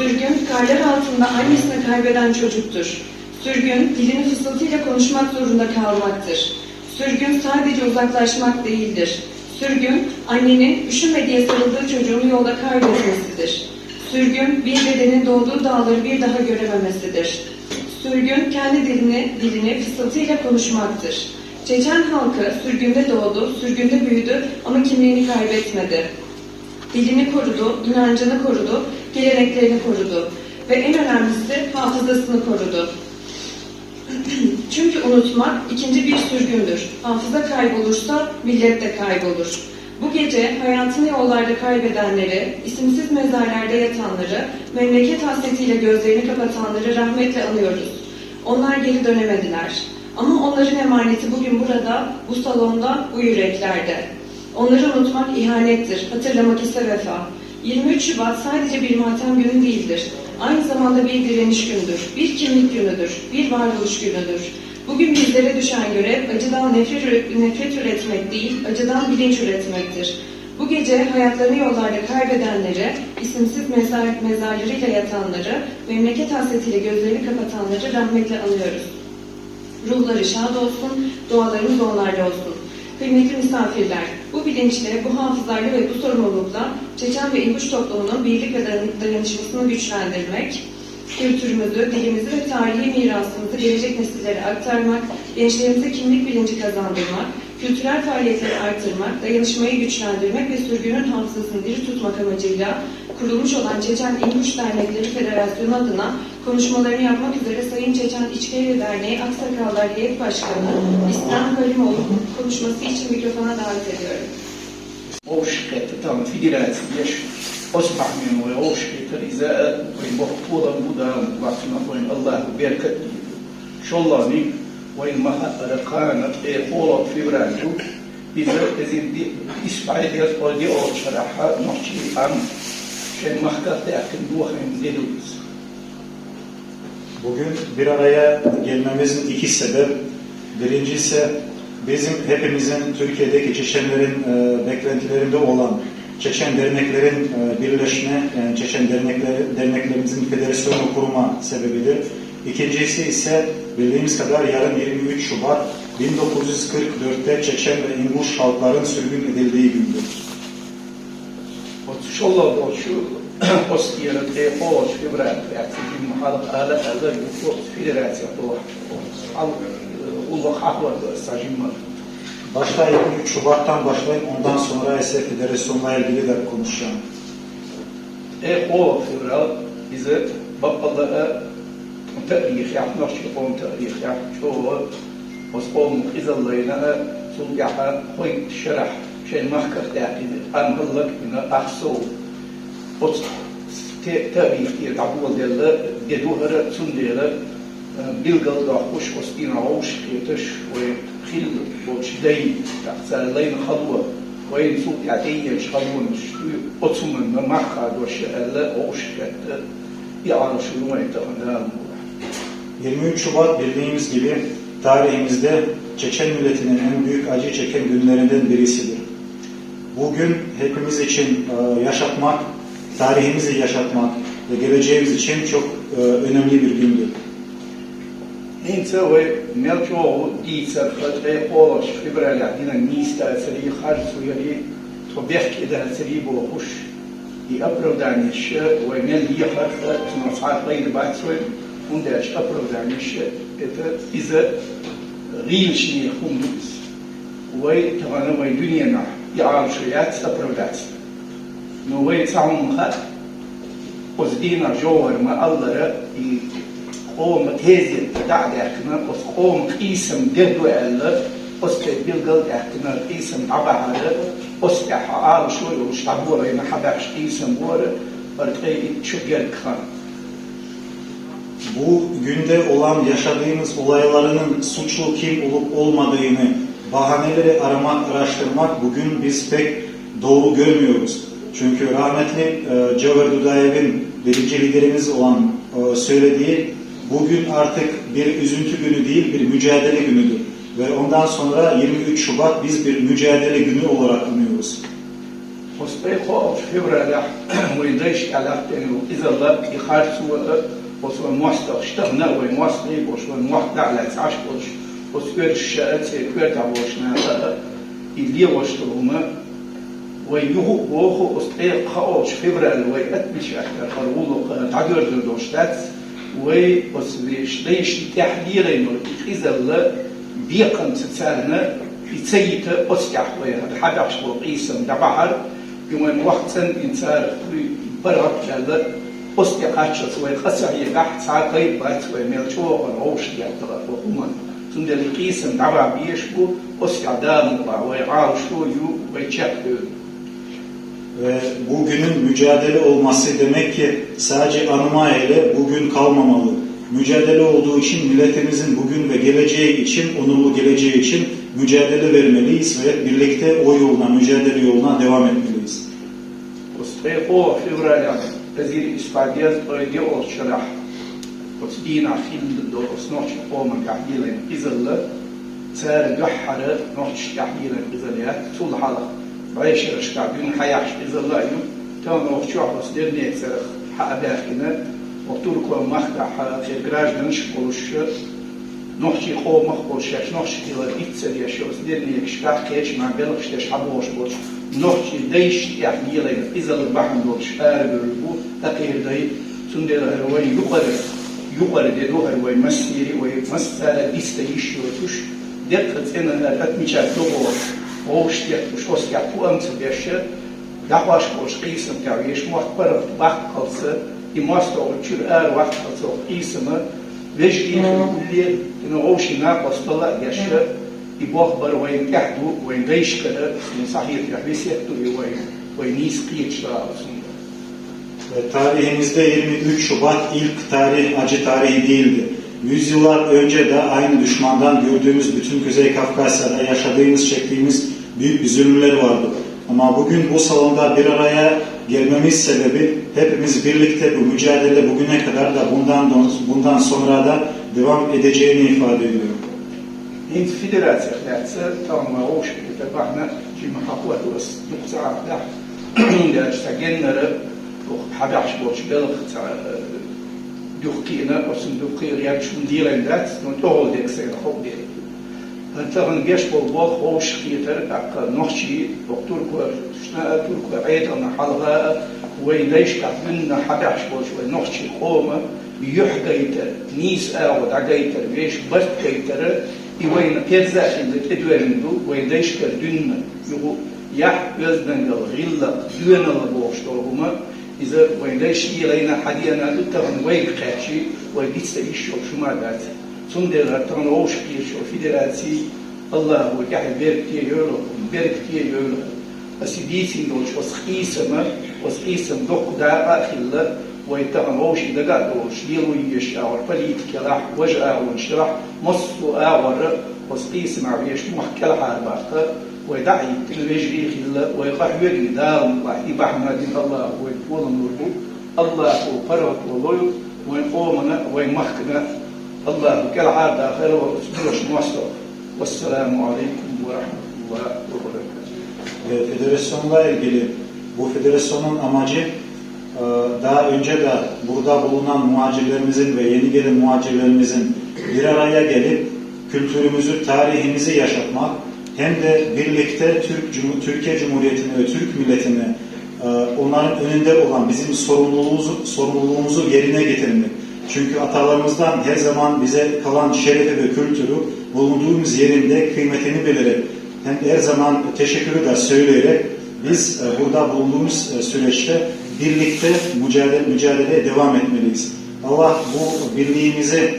Sürgün, karlar altında annesini kaybeden çocuktur. Sürgün, dilini fısıltıyla konuşmak zorunda kalmaktır. Sürgün sadece uzaklaşmak değildir. Sürgün, annenin üşüme diye sarıldığı çocuğunu yolda kaybetmesidir. Sürgün, bir dedenin doğduğu dağları bir daha görememesidir. Sürgün, kendi dilini fısıltıyla konuşmaktır. Çeçen halkı sürgünde doğdu, sürgünde büyüdü ama kimliğini kaybetmedi. Dilini korudu, inancını korudu, geleneklerini korudu ve en önemlisi hafızasını korudu. Çünkü unutmak ikinci bir sürgündür. Hafıza kaybolursa millet de kaybolur. Bu gece hayatını yollarda kaybedenleri, isimsiz mezarlarda yatanları, memleket hasretiyle gözlerini kapatanları rahmetle anıyoruz. Onlar geri dönemediler. Ama onların emaneti bugün burada, bu salonda, bu yüreklerde. Onları unutmak ihanettir, hatırlamak ise vefa. 23 Şubat sadece bir matem günü değildir. Aynı zamanda bir direniş gündür, bir kimlik günüdür, bir varoluş günüdür. Bugün bizlere düşen görev acıdan nefret üretmek değil, acıdan bilinç üretmektir. Bu gece hayatlarını yollarda kaybedenleri, isimsiz mezarlarıyla yatanları, memleket hasretiyle gözlerini kapatanları rahmetle anıyoruz. Ruhları şad olsun, dualarımız onlarla olsun. Kıymetli misafirler, bu bilinçle, bu hafızalarla ve bu sorumlulukla Çeçen ve İnguş toplumunun birlik ve dayanışmasını güçlendirmek, kültürümüzü, dilimizi ve tarihi mirasımızı gelecek nesillere aktarmak, gençlerimize kimlik bilinci kazandırmak, kültürel faaliyetleri artırmak, dayanışmayı güçlendirmek ve sürgünün hafızasını diri tutmak amacıyla kurulmuş olan Çeçen İnguş Dernekleri Federasyonu adına konuşmalarını yapmak üzere Sayın Çeçen İçkehir Derneği Aksakallar Heyet Başkanı İslam Kalimoğlu konuşması için mikrofona davet ediyorum. Tam federasyonu أصبح من ويوشك الإزاء ويبطولا بودا وعطنا وين الله بيركت شو الله ني وين ما ركانت قولت في برانجو إذا دي إسماعيل يقول دي أول شرحة نحكي عن شيء محكات لكن دوخين ديدوز. Bugün bir araya gelmemizin iki sebep. Birincisi bizim hepimizin Türkiye'deki Çeçenlerin beklentilerinde olan Çeçen derneklerin birleşme, yani Çeçen derneklerimizin federasyonu kurma sebebidir. İkincisi ise bildiğimiz kadar yarın 23 Şubat 1944'te Çeçen ve İnguş halkların sürgün edildiği gündür. İnşallah da şu postiyer'in hoş februar yaklaşık muhalif ağlar bu federasyon al uzak ahval stajımlar. Başta 23 Şubat'tan başlayıp ondan sonra ise federasyonla ilgili de konuşacağım. O februar bize babalara tarih yapmak için on tarih yapıyor. Osman izallayına sulyaha koy şerh şey mahkar dâkini anhıllık ina ahso. O tarih diye tabul derler deduhara sundere bilgal da hoş ostina hoş kıytış ve خل وشدي تحصل لين خلوة وين سوق يعتيش خلوة مش أتصم من معقد وشألا وشكت يعرف شو ما يتخذها. 23 Şubat bildiğimiz gibi tarihimizde Çeçen milletinin en büyük acı çeken günlerinden birisidir. Bugün hepimiz için yaşatmak, tarihimizi yaşatmak ve geleceğimiz için çok önemli bir gündür. نسوي نرجو دي سرقة قوش فبراير عندنا نيستا سري خارج سوري طبيعك إذا سري بوخش يأبرد عن الشيء ويمل يخرج نصعد غير بعد سوي ونداش أبرد عن الشيء إذا غير شيء خمس ويتغنى ويدنيا نح يعرف شيئات أبردات نوي تعم خد وزدينا جوهر ما الله رأي قوم تهزل تدعي احتنا قوم قيسم دردو ألا أستي بيلقل احتنا قيسم عبارة أستي حقار شوي وش عبورة ينا حباش قيسم بورة ارتقي شجر كخان. Bu günde olan yaşadığımız olaylarının suçlu kim olup olmadığını, bahaneleri araştırmak bugün biz pek doğru görmüyoruz. Çünkü rahmetli Cevher Dudayev'in birinci liderimiz olan söylediği bugün artık bir üzüntü günü değil, bir mücadele günüdür. Ve ondan sonra 23 Şubat biz bir mücadele günü olarak anıyoruz. وسبيخو فبراير ويدريش على تاني إذا الله يخارسوا وصل موسط اشتغلنا وموسطي وصل موسط على 19 وسكر الشات سكر تعوشنا اللي وصلهما ويجوا وهو أستيق خاوش فبراير ويأتمش أكثر خلوه تعجر دوشتات ويصليش ليش تحليل إنه إذا الله بيقن تسالنا يتسيت أستيق وهذا حاجة شو قيسم دبحر يوم وقت سن إنسان برا كذا أستيقاظ سوى خسر يقح ساعتين بعد سوى ملشوا ونعوش يعتبر وهم ثم القيسم دبع بيشبو أستعدام ويعاوشوا ويشكلوا. Ve bugünün mücadele olması demek ki sadece anma ile bugün kalmamalı. Mücadele olduğu için milletimizin bugün ve geleceği için, onurlu geleceği için mücadele vermeliyiz ve birlikte o yoluna, mücadele yoluna devam etmeliyiz. وصفيقو فبراير تزيد إسبانيا أيديو الشرح وتدين عفيل دو أصنعش قوما كحيلا إذا سار جحر نحش كحيلا إذا طول حلق بعيش رشكابين حياش إذا الله يوم تام نحشوا وصدر نيكسر حاباكنا وطولكو مخدع في الجراج نشكوش نحشي قوم مخبوشش نحشي إلى إتسر يشوف صدر نيكشكاح كيش مع بلغش حبوش بوش نحشي ديش يحميلا إذا البحر دولش أربو تقير داي سندر هروي يقر دلو هروي مسيري ومسال ديستيش يوتوش دقت أنا أتمشى توش وش يتوش وش يتو أمس بيشة دعواش وش قيسم كعيش مخبر وقت خلصة يماستو وشر وقت خلصة قيسم وجدي في إنه وش ناقص طلع يشة يبخبر وين يحدو وين ديش كده من صحيح يحبس يحدو وين يسقيش Tarihimizde 23 Şubat ilk tarih acı tarihi değildi. Yüzyıllar önce de aynı düşmandan gördüğümüz bütün Kuzey Kafkasya'da yaşadığımız, çektiğimiz büyük bir zulümler vardı. Ama bugün bu salonda bir araya gelmemiz sebebi hepimiz birlikte bu mücadele bugüne kadar da bundan sonra da devam edeceğini ifade ediyor. إنت فيدراسية لاتسا تاما وش بتبعنا جيما حقوات وس نقطع ده داش تجنر حبيعش بوش بلغ دوقينا وصندوقي رياض شون ديرن دات نطول ديك سير خوب دير هنتغن جيش بالبوخ وش خيتر أقل نحشي وقتوركو شنا توركو عيدنا حلغا ويديش كعملنا حبيعش بوش ونحشي قومة يحقيتر نيس آود عقيتر ويش بس قيتر وين كيرزاش اللي تدورندو وين دايش كردن يقول يح يزدن الغلة دون البوشتوهما إذا وين دايش يلينا حدينا لتغن وين قاشي وين بيستيش شو ما دات سندر تغن وش بيشو فيدراسي الله هو يحب بيركتي يولو أسيديسين دوش وسقيسم دوق داقا خلا ويتغن وش دقا دوش يلو يشاور فليتك راح وجأ ونشرح مصو آور وسقيس مع بيش محكل حارباقة ويدعي تلوجري خلا ويقح يدي دار يبحنا دين الله ويقول نوربو الله وفرط والله ويقومنا ويمحكنا الله كالعادة آخر وسبلش مصر والسلام عليكم ورحمة الله وبركاته. Federasyonla ilgili bu federasyonun amacı daha önce de burada bulunan muhacirlerimizin ve yeni gelen muhacirlerimizin bir araya gelip kültürümüzü, tarihimizi yaşatmak hem de birlikte Türkiye Cumhuriyeti'ni ve Türk milletini onların önünde olan bizim sorumluluğumuzu yerine getirmek. Çünkü atalarımızdan her zaman bize kalan şerefi ve kültürü bulunduğumuz yerinde kıymetini bilerek hem de her zaman teşekkürü de söyleyerek biz burada bulunduğumuz süreçte birlikte mücadeleye devam etmeliyiz. Allah bu birliğimizi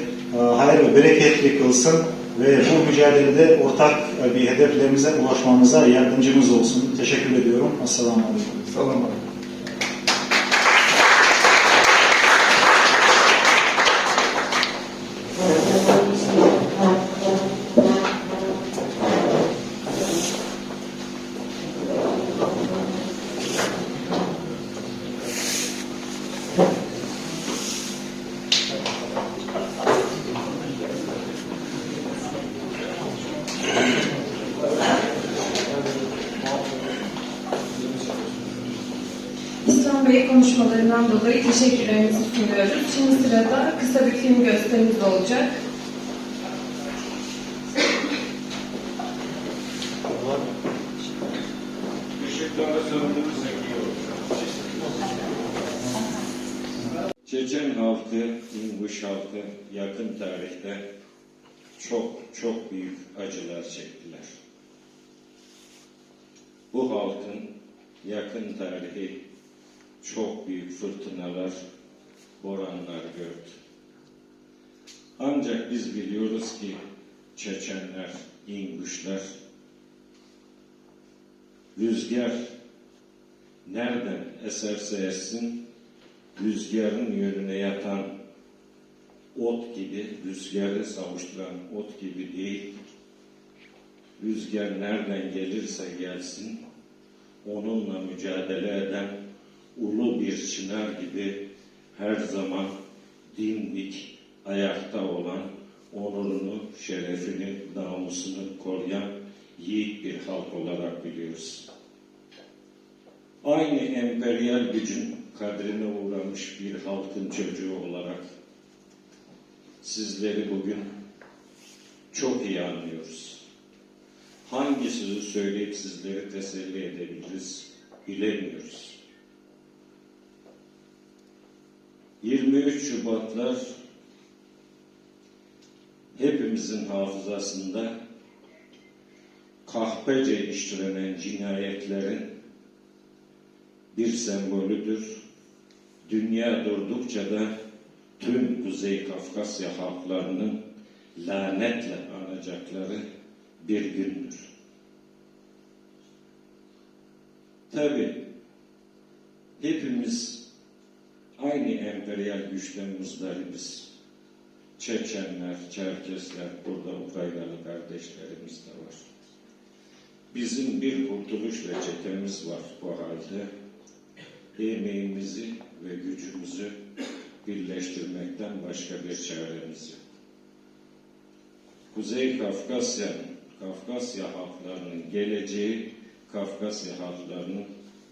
hayır ve bereketli kılsın ve bu mücadelede ortak bir hedeflerimize ulaşmamıza yardımcımız olsun. Teşekkür ediyorum. Esselamu Aleyküm. Selamun Aleyküm. Yılmaz Bey'e konuşmalarından dolayı teşekkürlerimizi sunuyoruz. Şimdi sırada kısa bir film gösterimiz olacak. Çeçen halkı, İnguş halkı yakın tarihte çok büyük acılar çektiler. Bu halkın yakın tarihi çok büyük fırtınalar, boranlar gördü. Ancak biz biliyoruz ki Çeçenler, İnguşlar, rüzgar nereden eserse essin, rüzgarın yönüne yatan ot gibi, rüzgarı savuşturan ot gibi değil, rüzgar nereden gelirse gelsin, onunla mücadele eden ulu bir çınar gibi her zaman dimdik ayakta olan, onurunu, şerefini, namusunu koruyan yiğit bir halk olarak biliyoruz. Aynı emperyal gücün kadrine uğramış bir halkın çocuğu olarak sizleri bugün çok iyi anlıyoruz. Hangi sözü söyleyip sizleri teselli edebiliriz bilemiyoruz. 23 Şubatlar hepimizin hafızasında kahpece işlenen cinayetlerin bir sembolüdür. Dünya durdukça da tüm Kuzey Kafkasya halklarının lanetle anacakları bir gündür. Tabii hepimiz aynı emperyal güçten muzdaribiz. Çeçenler, Çerkesler, burada Ukraynalı kardeşlerimiz de var. Bizim bir kurtuluş reçetemiz var bu halde. Emeğimizi ve gücümüzü birleştirmekten başka bir çaremiz yok. Kuzey Kafkasya halklarının geleceği Kafkasya halklarının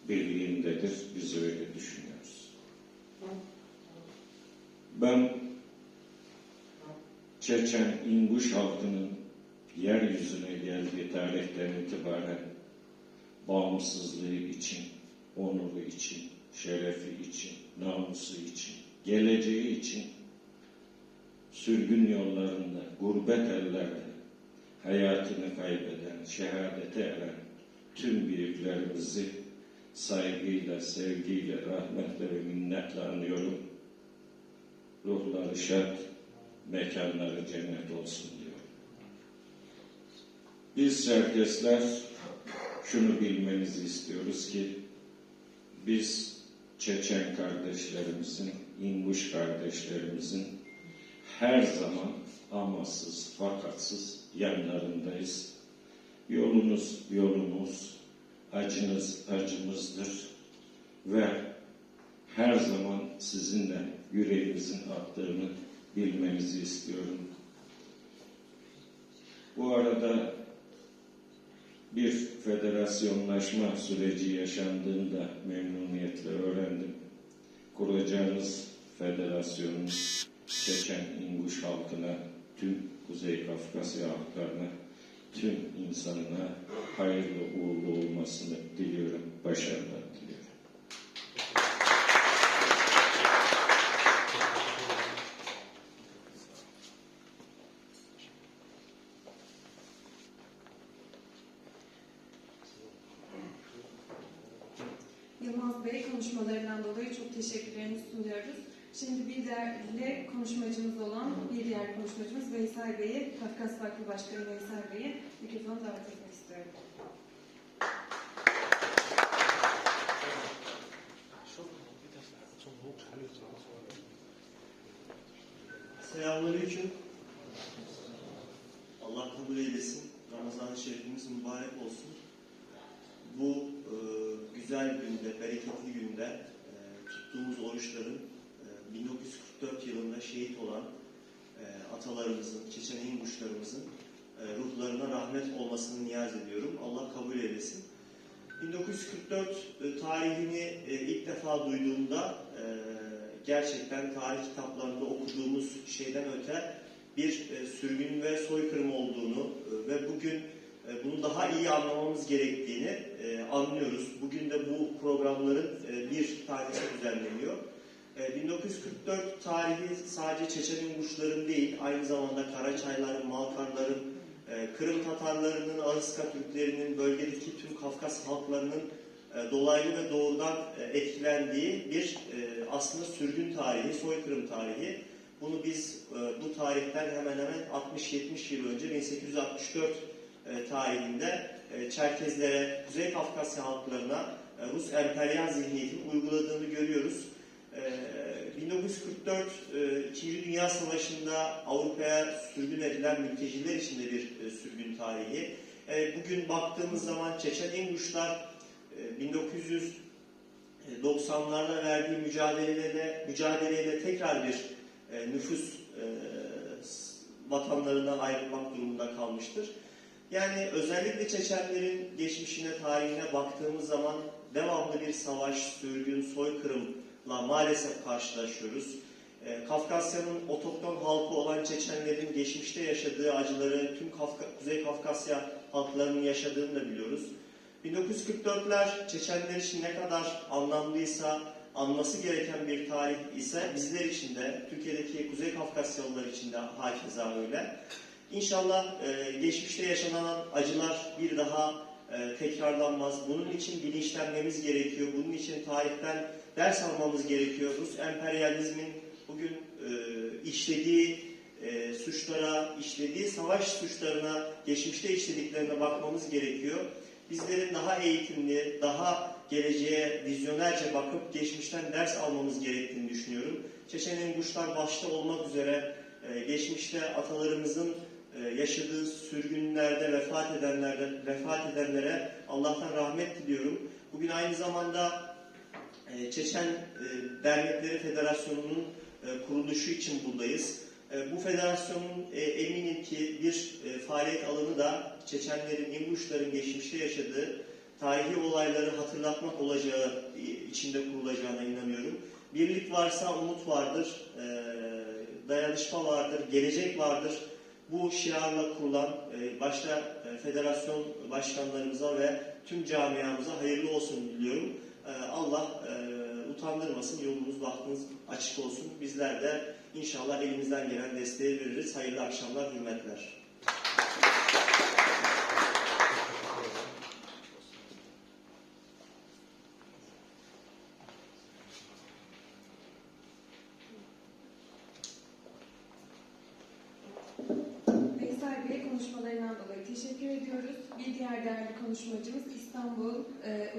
birliğindedir. Biz öyle düşünüyoruz. Ben Çeçen, İnguş halkının yeryüzüne geldiği tarihten itibaren bağımsızlığı için, onuru için, şerefi için, namusu için, geleceği için sürgün yollarında, gurbet ellerde hayatını kaybeden, şehadete eren tüm büyüklerimizi saygıyla, sevgiyle, rahmetle ve minnetle anıyorum. Ruhları şad, mekanları cennet olsun diyorum. Biz Çerkesler şunu bilmenizi istiyoruz ki biz Çeçen kardeşlerimizin, İnguş kardeşlerimizin her zaman amasız, fakatsız yanlarındayız. Yolunuz yolumuz, acınız acımızdır ve her zaman sizinle yüreğimizin attığını bilmenizi istiyorum. Bu arada bir federasyonlaşma süreci yaşandığında memnuniyetle öğrendim. Kuracağınız federasyonun Çeçen İnguş halkına, tüm Kuzey Kafkasya halklarına, tüm insanına hayırlı uğurlu olmasını diliyorum, başarılar diliyorum. Yılmaz Bey konuşmalarından dolayı çok teşekkürlerimizi sunuyoruz. Şimdi bir diğer konuşmacımız olan bir diğer konuşmacımız Veysel Bey'i, Kafkas Vakfı Başkanı Veysel Bey'i mikrofona davet etmek istiyorum. Selamünaleyküm. Allah kabul eylesin. Ramazan-ı Şerifimiz mübarek olsun. Bu güzel günde, bereketli günde tuttuğumuz oruçların 1944 yılında şehit olan atalarımızın, Çeçen İnguşlarımızın ruhlarına rahmet olmasını niyaz ediyorum. Allah kabul eylesin. 1944 tarihini ilk defa duyduğumda gerçekten tarih kitaplarında okuduğumuz şeyden öte bir sürgün ve soykırım olduğunu ve bugün bunu daha iyi anlamamız gerektiğini anlıyoruz. Bugün de bu programların bir tanesi düzenleniyor. 1944 tarihi sadece Çeçen İnguşların değil, aynı zamanda Karaçayların, Balkanların, Kırım Tatarlarının, Ağızka Türklerinin, bölgedeki tüm Kafkas halklarının dolaylı ve doğrudan etkilendiği bir aslında sürgün tarihi, soykırım tarihi. Bunu biz bu tarihten hemen hemen 60-70 yıl önce 1864 tarihinde Çerkezlere, Kuzey Kafkasya halklarına Rus emperyal zihniyetinin uyguladığını görüyoruz. 1944 İkinci Dünya Savaşı'nda Avrupa'ya sürgün edilen mülteciler için de bir sürgün tarihi. Bugün baktığımız zaman Çeçen İnguşlar 1990'larda verdiği mücadeleyle tekrar bir nüfus vatanlarından ayrılmak durumunda kalmıştır. Yani özellikle Çeçenlerin geçmişine, tarihine baktığımız zaman devamlı bir savaş, sürgün, soykırımla maalesef karşılaşıyoruz. Kafkasya'nın otokton halkı olan Çeçenlerin geçmişte yaşadığı acıları tüm Kuzey Kafkasya halklarının yaşadığını da biliyoruz. 1944'ler Çeçenler için ne kadar anlamlıysa, anması gereken bir tarih ise bizler için de, Türkiye'deki Kuzey Kafkasyalılar için de hakeza öyle. İnşallah geçmişte yaşanan acılar bir daha tekrarlanmaz. Bunun için bilinçlenmemiz gerekiyor. Bunun için tarihten ders almamız gerekiyor. Rus emperyalizmin bugün işlediği suçlara, işlediği savaş suçlarına, geçmişte işlediklerine bakmamız gerekiyor. Bizlerin daha eğitimli, daha geleceğe vizyonerce bakıp geçmişten ders almamız gerektiğini düşünüyorum. Çeçen İnguşlar başta olmak üzere geçmişte atalarımızın yaşadığı sürgünlerde vefat edenlere Allah'tan rahmet diliyorum. Bugün aynı zamanda Çeçen Dernekleri Federasyonu'nun kuruluşu için buradayız. Bu federasyonun eminim ki bir faaliyet alanı da Çeçenlerin, İnguşların geçmişte yaşadığı tarihi olayları hatırlatmak olacağı içinde kurulacağına inanıyorum. Birlik varsa umut vardır, dayanışma vardır, gelecek vardır. Bu şiarla kurulan başta federasyon başkanlarımıza ve tüm camiamıza hayırlı olsun diliyorum. Allah utandırmasın, yolunuz, bahtınız açık olsun. Bizler de inşallah elimizden gelen desteği veririz. Hayırlı akşamlar, hürmetler. Veysel Bey konuşmalarından dolayı teşekkür ediyoruz. Bir diğer değerli konuşmacımız İstanbul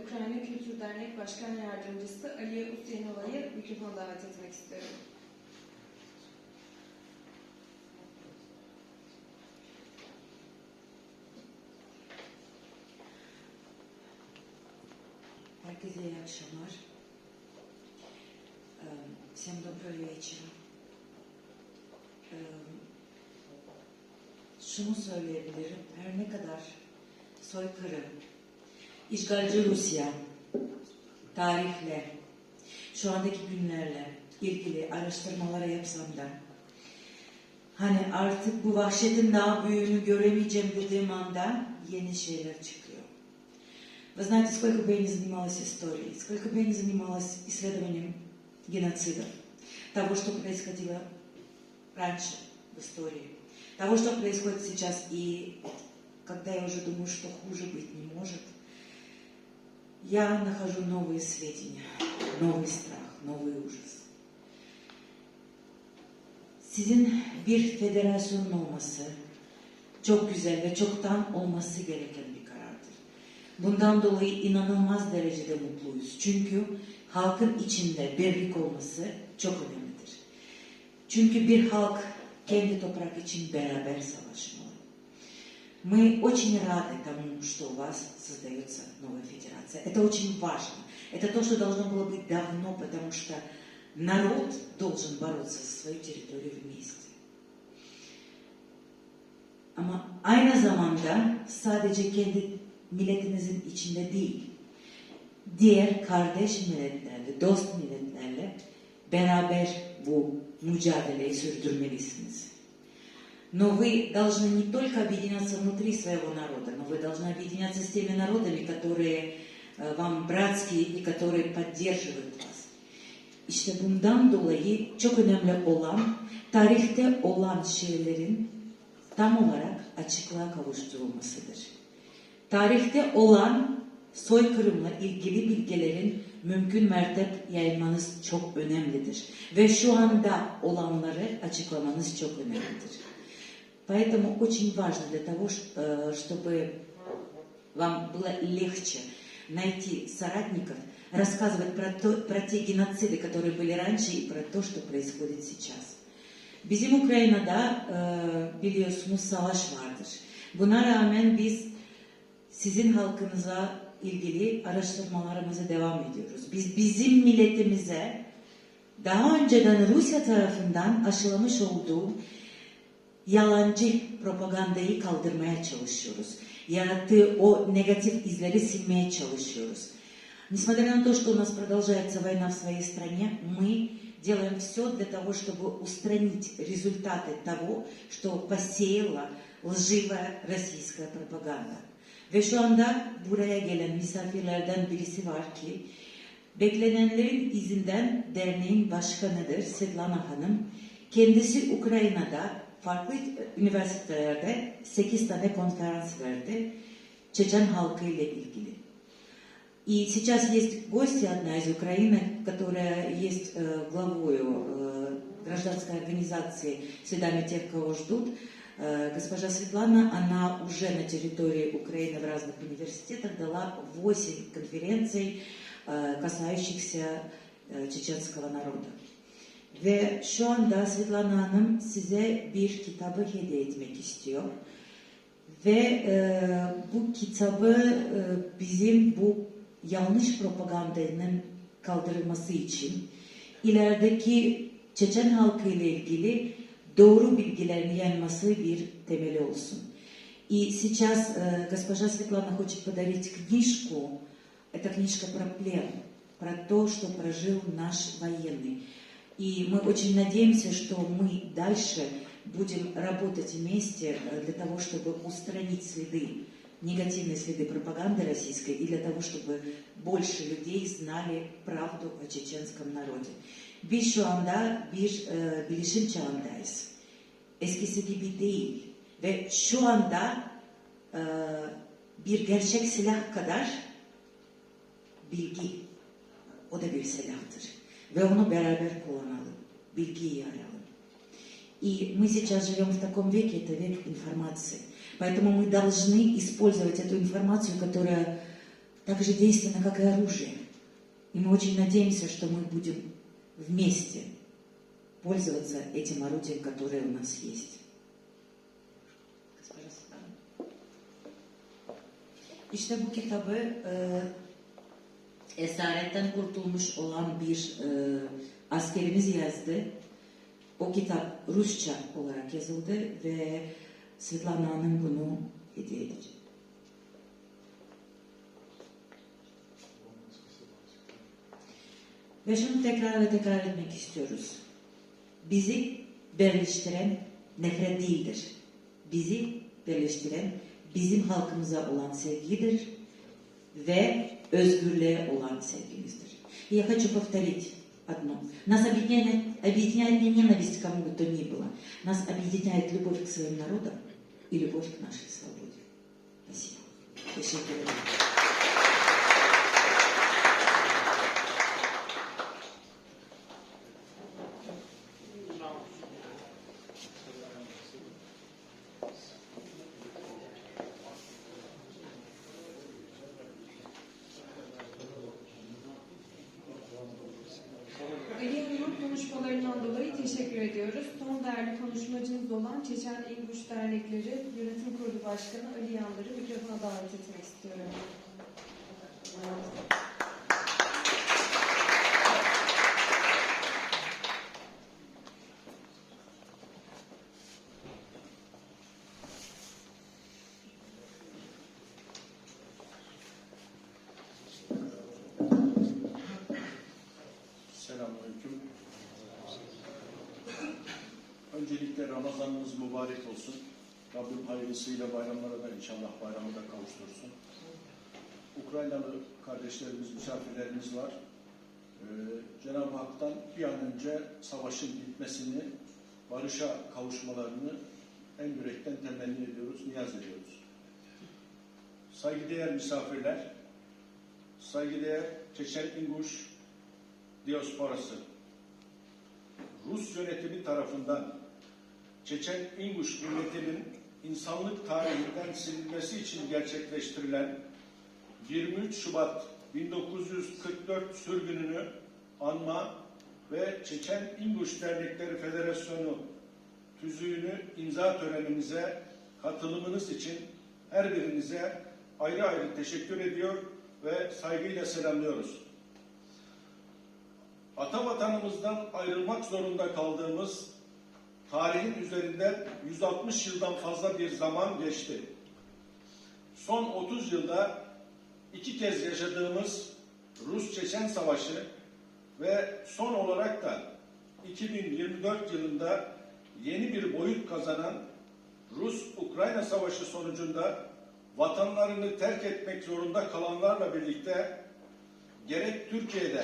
Ukrayna Kültür Dernek Başkan Yardımcısı Aliye Usyanova'yı mikrofona davet etmek istiyorum. Herkese iyi akşamlar. Всем доброго вечера. Şunu söyleyebilirim, her ne kadar soykırım, işgalci Rusya, tarihle, şu andaki günlerle ilgili araştırmalara yapsam da, hani artık bu vahşetin daha büyüğünü göremeyeceğim dediğim anda yeni şeyler çıkıyor. Вы знаете, сколько бы я ни занималась историей, сколько бы я ни занималась исследованием геноцидов, того, что происходило раньше в истории, того, что происходит сейчас, и когда я уже думаю, что хуже быть не может, я нахожу новые сведения, новый страх, новый ужас. Sizin bir federasyonun olması çok güzel ve çoktan olması gereken bir karardır. Bundan dolayı inanılmaz derecede mutluyuz. Çünkü halkın içinde birlik olması çok önemlidir. Çünkü bir halk kendi toprak için beraber savaşmalı. Мы очень рады тому, что у вас создается новая федерация. Это очень важно. Это то, что должно было быть давно, потому что народ должен бороться за свою территорию вместе. Ama aynı zamanda sadece kendi milletinizin içinde değil, diğer kardeş milletlerle, dost milletlerle beraber bu mücadeleyi sürdürmelisiniz. Но вы должны не только объединяться внутри своего народа, но вы должны объединяться с теми народами, которые вам братские и которые поддерживают вас. İşte bundan dolayı çok önemli olan tarihte olan şeylerin tam olarak açıklığa kavuşturulmasıdır. Tarihte olan soykırımla ilgili bilgilerin mümkün mertebe yaymanız çok önemlidir. Ve şu anda olanları açıklamanız çok önemlidir. Поэтому очень важно для того, чтобы вам было lегче найти соратников, рассказывать про те геноциды, которые были раньше, и про то, что происходит сейчас. Bizim Ukrayna'da biliyorsunuz savaş vardır. Buna rağmen biz sizin halkınıza ilgili araştırmalarımıza devam ediyoruz. Biz bizim milletimize daha önceden Rusya tarafından aşılamış olduğu yalancı propagandayı kaldırmaya çalışıyoruz. Yarattığı o negatif izleri silmeye çalışıyoruz. Несмотря на то, что у нас продолжается война в своей стране, мы делаем все для того, чтобы устранить результаты того, что посеяла lживая российская propaganda. Ve şu anda buraya gelen misafirlerden birisi var ki, beklenenlerin izinden derneğin başkanıdır Svetlana Hanım. Kendisi Ukrayna'da farklı üniversitelerde 8 tane konferans verdi Çeçen halkı ile ilgili. И сейчас есть гостья одна из Украины, которая есть главою гражданской организации «Следами тех, кого ждут». Госпожа Светлана, она уже на территории Украины в разных университетах дала 8 конференций, касающихся çeçenского народа. Ve şu anda Svetlana Hanım size bir kitabı hediye etmek istiyor. Ve bu kitabı bizim bu yanlış propagandanın kaldırılması için ilerideki Çeçen halkı ile ilgili doğru bilgilerin yayılması bir temeli olsun. И сейчас госпожа Светлана хочет подарить книжку. Это книжка про плен, про то, что прожил наш военный. И мы очень надеемся, что мы дальше будем работать вместе для того, чтобы устранить следы, негативные следы пропаганды российской, и для того, чтобы больше людей знали правду о çeçenском народе. Biz şu anda bir bilişim çağındayız. Eskisi gibi değil. Ve şu anda bir gerçek silah kadar bilgi, o da bir silahtır. Ve onu beraber kullanalım. Bilgiyi yayalım. И мы сейчас живем в таком веке, это век информации. Поэтому мы должны использовать эту информацию, которая так же действенна, как и оружие. И мы очень надеемся, что мы будем вместе пользоваться этим орудием, которое у нас есть. İşte bu kitabı esaretten kurtulmuş olan bir askerimiz yazdı. O kitap Rusça olarak yazıldı ve Svetlana Hanım bunu hediye edecek. Ve şunu tekrar ve tekrar etmek istiyoruz. Bizi birleştiren nefret değildir. Bizi birleştiren bizim halkımıza olan sevgidir ve özgürlüğe olan sevgimizdir. И я хочу повторить одно. Нас объединяет не ненависть к кому бы то ни было. Нас объединяет любовь к своим народам и любовь к нашей свободе. Спасибо. Teşekkür ederim. Ali Hanım'ın konuşmalarından dolayı teşekkür ediyoruz. Son değerli konuşmacımız olan Çeçen İnguş Dernekleri Yönetim Kurulu Başkanı Ali Yandır'ı mikrofona davet etmek istiyorum. Ramazanınız mübarek olsun. Rabbim hayırlısıyla bayramlara da inşallah bayramı da kavuştursun. Ukraynalı kardeşlerimiz, misafirlerimiz var. Cenab-ı Hak'tan bir an önce savaşın bitmesini, barışa kavuşmalarını en yürekten temenni ediyoruz, niyaz ediyoruz. Saygıdeğer misafirler, saygıdeğer Çeçen İnguş diasporası, Rus yönetimi tarafından Çeçen İnguş milletinin insanlık tarihinden silinmesi için gerçekleştirilen 23 Şubat 1944 sürgününü anma ve Çeçen İnguş Dernekleri Federasyonu tüzüğünü imza törenimize katılımınız için her birinize ayrı ayrı teşekkür ediyor ve saygıyla selamlıyoruz. Ata vatanımızdan ayrılmak zorunda kaldığımız tarihin üzerinden 160 yıldan fazla bir zaman geçti. Son 30 yılda 2 kez yaşadığımız Rus-Çeçen Savaşı ve son olarak da 2024 yılında yeni bir boyut kazanan Rus-Ukrayna Savaşı sonucunda vatanlarını terk etmek zorunda kalanlarla birlikte gerek Türkiye'de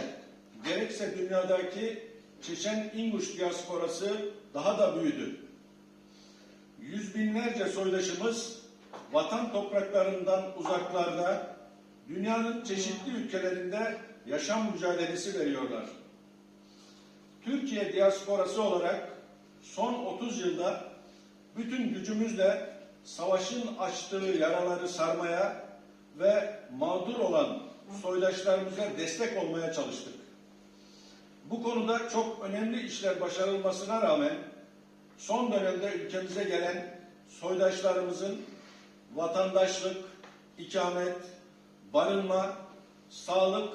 gerekse dünyadaki Çeçen İnguş diasporası daha da büyüdü. Yüz binlerce soydaşımız vatan topraklarından uzaklarda, dünyanın çeşitli ülkelerinde yaşam mücadelesi veriyorlar. Türkiye diasporası olarak son 30 yılda bütün gücümüzle savaşın açtığı yaraları sarmaya ve mağdur olan soydaşlarımıza destek olmaya çalıştık. Bu konuda çok önemli işler başarılmasına rağmen son dönemde ülkemize gelen soydaşlarımızın vatandaşlık, ikamet, barınma, sağlık,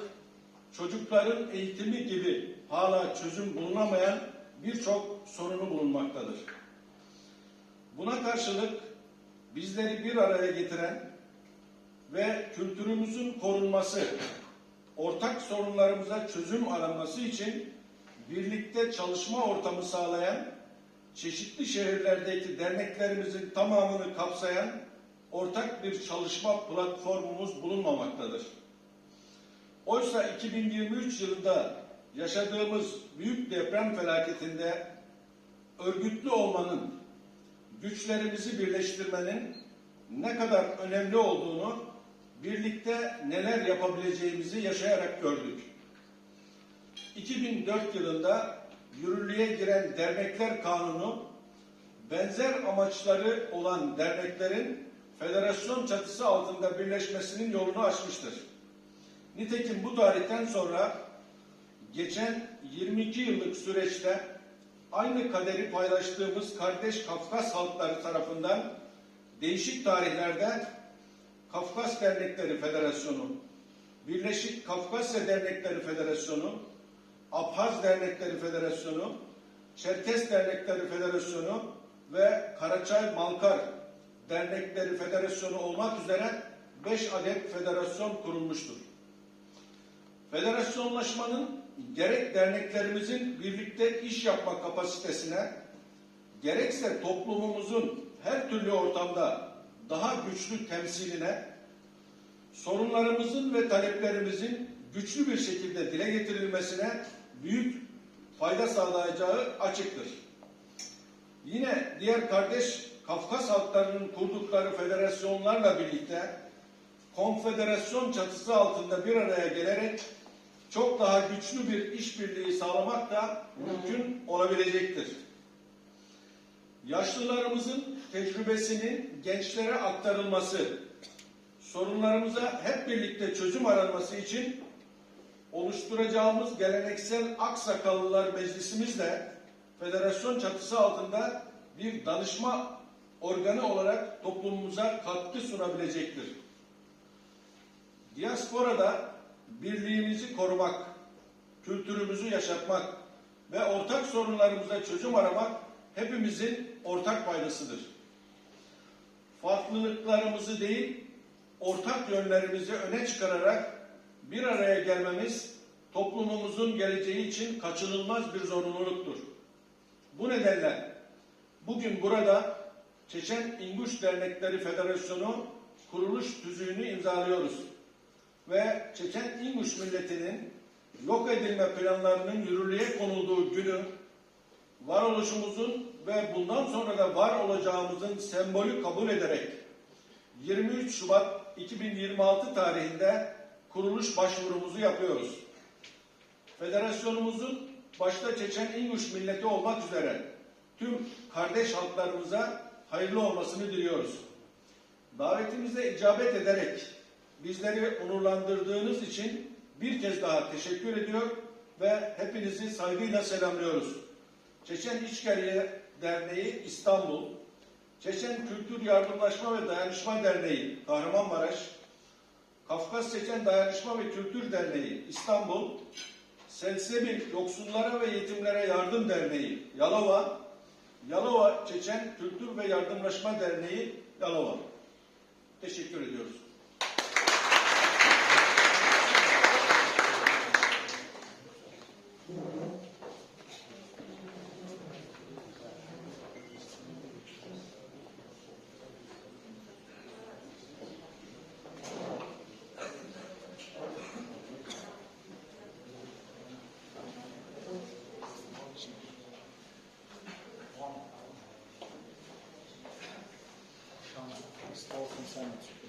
çocukların eğitimi gibi hala çözüm bulunamayan birçok sorunu bulunmaktadır. Buna karşılık bizleri bir araya getiren ve kültürümüzün korunması, ortak sorunlarımıza çözüm aranması için birlikte çalışma ortamı sağlayan, çeşitli şehirlerdeki derneklerimizin tamamını kapsayan ortak bir çalışma platformumuz bulunmamaktadır. Oysa 2023 yılında yaşadığımız büyük deprem felaketinde örgütlü olmanın, güçlerimizi birleştirmenin ne kadar önemli olduğunu, birlikte neler yapabileceğimizi yaşayarak gördük. 2004 yılında yürürlüğe giren Dernekler Kanunu, benzer amaçları olan derneklerin federasyon çatısı altında birleşmesinin yolunu açmıştır. Nitekim bu tarihten sonra geçen 22 yıllık süreçte aynı kaderi paylaştığımız kardeş Kafkas halkları tarafından değişik tarihlerde Kafkas Dernekleri Federasyonu, Birleşik Kafkasya Dernekleri Federasyonu, Abhaz Dernekleri Federasyonu, Çerkes Dernekleri Federasyonu ve Karaçay-Balkar Dernekleri Federasyonu olmak üzere 5 adet federasyon kurulmuştur. Federasyonlaşmanın gerek derneklerimizin birlikte iş yapma kapasitesine, gerekse toplumumuzun her türlü ortamda daha güçlü temsiline, sorunlarımızın ve taleplerimizin güçlü bir şekilde dile getirilmesine büyük fayda sağlayacağı açıktır. Yine diğer kardeş Kafkas halklarının kurdukları federasyonlarla birlikte konfederasyon çatısı altında bir araya gelerek çok daha güçlü bir işbirliği sağlamak da mümkün olabilecektir. Yaşlılarımızın tecrübesinin gençlere aktarılması, sorunlarımıza hep birlikte çözüm aranması için oluşturacağımız geleneksel Aksakallılar Meclisimizle federasyon çatısı altında bir danışma organı olarak toplumumuza katkı sunabilecektir. Diasporada birliğimizi korumak, kültürümüzü yaşatmak ve ortak sorunlarımıza çözüm aramak hepimizin ortak paydasıdır. Farklılıklarımızı değil, ortak yönlerimizi öne çıkararak bir araya gelmemiz toplumumuzun geleceği için kaçınılmaz bir zorunluluktur. Bu nedenle bugün burada Çeçen İnguş Dernekleri Federasyonu kuruluş tüzüğünü imzalıyoruz. Ve Çeçen İnguş milletinin yok edilme planlarının yürürlüğe konulduğu günü varoluşumuzun ve bundan sonra da var olacağımızın sembolü kabul ederek 23 Şubat 2026 tarihinde kuruluş başvurumuzu yapıyoruz. Federasyonumuzun başta Çeçen İnguş milleti olmak üzere tüm kardeş halklarımıza hayırlı olmasını diliyoruz. Davetimize icabet ederek bizleri onurlandırdığınız için bir kez daha teşekkür ediyor ve hepinizi saygıyla selamlıyoruz. Çeçen İçgeriye Derneği İstanbul, Çeçen Kültür Yardımlaşma ve Dayanışma Derneği Kahramanmaraş, Kafkas Çeçen Dayanışma ve Kültür Derneği İstanbul, Selsebil Yoksullara ve Yetimlere Yardım Derneği Yalova, Yalova Çeçen Kültür ve Yardımlaşma Derneği Yalova. Teşekkür ediyoruz. Sağ olsun sen.